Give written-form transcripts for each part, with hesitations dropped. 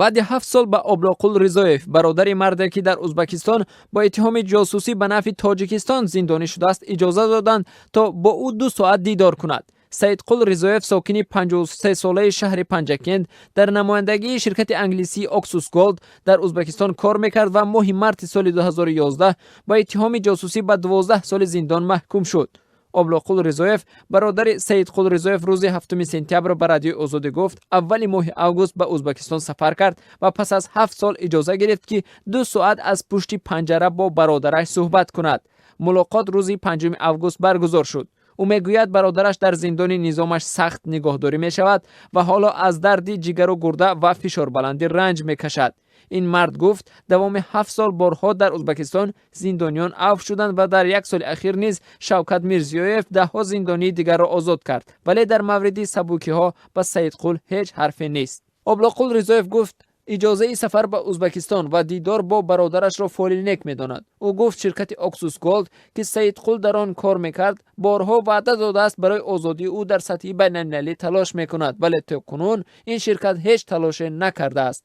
بعد 7 سال با ابلاغقل رضایف برادر مرد که در ازبکستان با اتهام جاسوسی به نفع تاجیکستان زندانی شده است اجازه دادند تا با او 2 ساعت دیدار کند. سیدقل رضایف ساکن 53 ساله شهر پنجکند در نمایندگی شرکت انگلیسی اکسوس گولد در ازبکستان کار میکرد و ماه مارس سال 2011 با اتهام جاسوسی به 12 سال زندان محکوم شد. ابلاغقل رضایف برادر سیدقل رضایف روز 7 سپتامبر به رادیو آزادی گفت اول ماه اوگوست به ازبکستان سفر کرد و پس از 7 سال اجازه گرفت که 2 ساعت از پشت پنجره با برادرش صحبت کند. ملاقات روز 5 اوگوست برگزار شد. او میگوید برادرش در زندان نظامش سخت نگهداری می شود و حالا از درد جگر و گرده و فشار بلندی رنج می کشد. این مرد گفت دوام 7 سال بارها در ازبکستان زندانیان عفو شدند و در 1 سال اخیر نیز شوکت میرزیویف 10 زندانی دیگر را آزاد کرد، ولی در مورد سبوکی ها با سیدقل هیچ حرفی نیست. ابلاغقل رضایف گفت اجازه سفر به ازبکستان و دیدار با برادرش را فولیلنک می‌داند. او گفت شرکت اکسوس گولد که سیدقل در آن کار می‌کرد بارها وعده داده است برای آزادی او در سطح بین‌المللی تلاش می‌کند، ولی تاکنون این شرکت هیچ تلاشی نکرده است.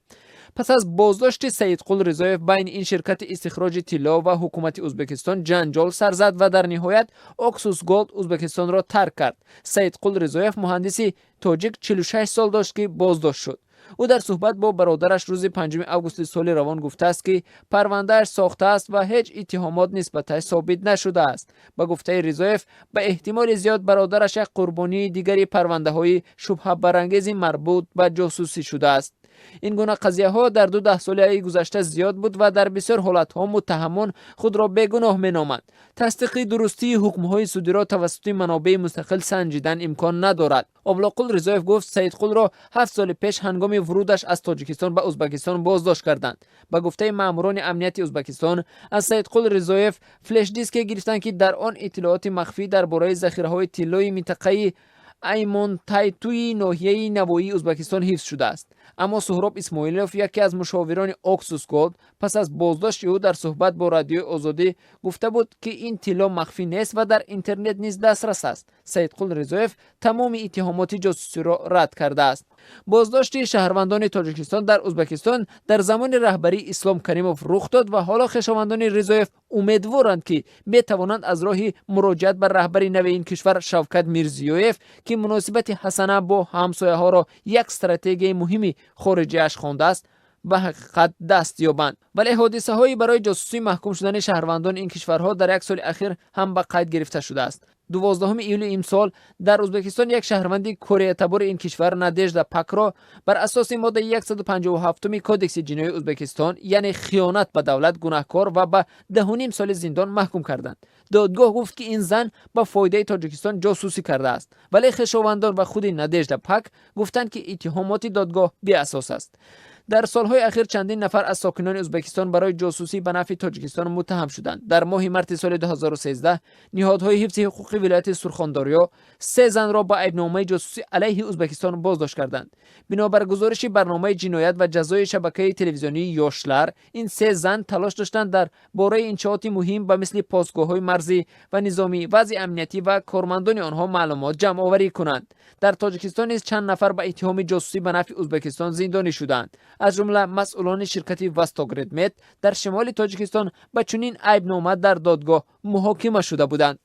پس از بازداشت سیدقل رضایف بین این شرکت استخراج طلا و حکومت ازبکستان جنجال سر زد و در نهایت اکسوس گولد ازبکستان را ترک کرد. سیدقل رضایف مهندس تاجیک 46 سال داشت که بازداشت شد. او در صحبت با برادرش روز 5 اوگوست سال روان گفته است که پروندهش ساخته است و هیچ اتهامات نسبتش ثابت نشده است. با گفته رضایف به احتمال زیاد برادرش یک قربانی دیگری پرونده‌های شبهه برانگیز مربوط به جاسوسی شده است. این گونه قضیه ها در 2 ساله گذشته زیاد بود و در بسیار حالت ها متهمان خود را بیگناه مینامند. تصدیق درستی حکم های صادره توسط منابع مستقل سنجیدن امکان ندارد. ابلاغقل رضایف گفت سیدقل را 7 سال پیش هنگام ورودش از تاجیکستان به ازبکستان بازداشت کردند. با گفته ماموران امنیتی ازبکستان از سیدقل رضایف فلش دیسک گرفتند که در آن اطلاعات مخفی درباره ذخیره های طلای منطقه ایمون تایتوی ناحیه نوایی ازبکستان حفظ شده است. اما سهراب اسماعیلوف یکی از مشاوران اکسوس گولد پس از بازداشت او در صحبت با رادیو آزادی گفته بود که این طلا مخفی نیست و در اینترنت نیز دسترس است. سیدقل رضایف تمام اتهامات جاسوسی را رد کرده است. بازداشت شهروندان تاجیکستان در ازبکستان در زمان رهبری اسلام کریموف رخ داد و حالا خویشاوندان رضایف امیدوارند که بتوانند از راه مراجعت به رهبری نو این کشور شوکت میرزیویف که مناسبت حسنه با همسایه ها را یک استراتژی مهمی خارجیش خوانده است به حقیقت دست یابند. ولی حادثه هایی برای جاسوسی محکوم شدن شهروندان این کشورها در 1 سال اخیر هم به قید گرفته شده است. 12 ایول امسال در ازبکستان یک شهروند کره تبار این کشور نادژدا پاک را بر اساس ماده 157 کودکس جنایی ازبکستان یعنی خیانت به دولت گناهکار و به 10.5 سال زندان محکوم کردند. دادگاه گفت که این زن با فایده تاجیکستان جاسوسی کرده است، ولی خویشاوندان و خود نادژدا پاک گفتند که اتهامات دادگاه بی اساس است. در سالهای اخیر چندین نفر از ساکنان ازبکستان برای جاسوسی به نفع تاجیکستان متهم شدند. در ماه مارس سال 2013 نهادهای حفظ حقوق ولایت سرخانداریا 3 زن را با عیبنامه جاسوسی علیه ازبکستان بازداشت کردند. بنابر گزارش برنامه جنایت و جزای شبکه تلویزیونی یاشلر، این 3 زن تلاش داشتند در باره انشاءات مهم به مثل پاسگاه‌های مرزی و نظامی، وضع امنیتی و کارمندان آنها معلومات جمع آوری کنند. در تاجیکستان نیز چند نفر به اتهام جاسوسی به نفع ازبکستان زندانی شدند. از جمله مسئولان شرکت واستاگردمت در شمال تاجیکستان با چنین عیبنامه در دادگاه محاکمه شده بودند.